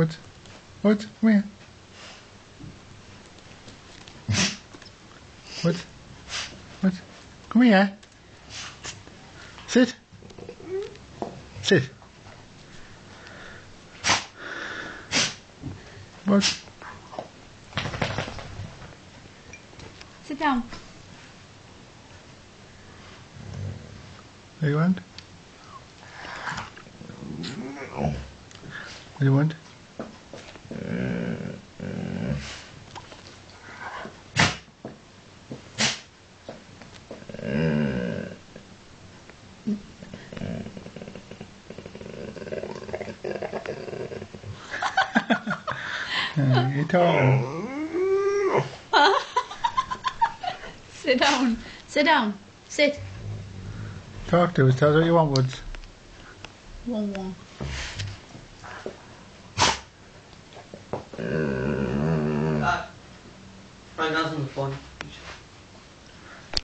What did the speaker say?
Woods, Woods, come here. Woods, Woods, come here. Sit. Sit. Woods. Sit down. What do you want? What do you want? You talking? Sit down. Sit down. Sit. Talk to us. Tell us what you want, Woods. One. Right, that's on the phone.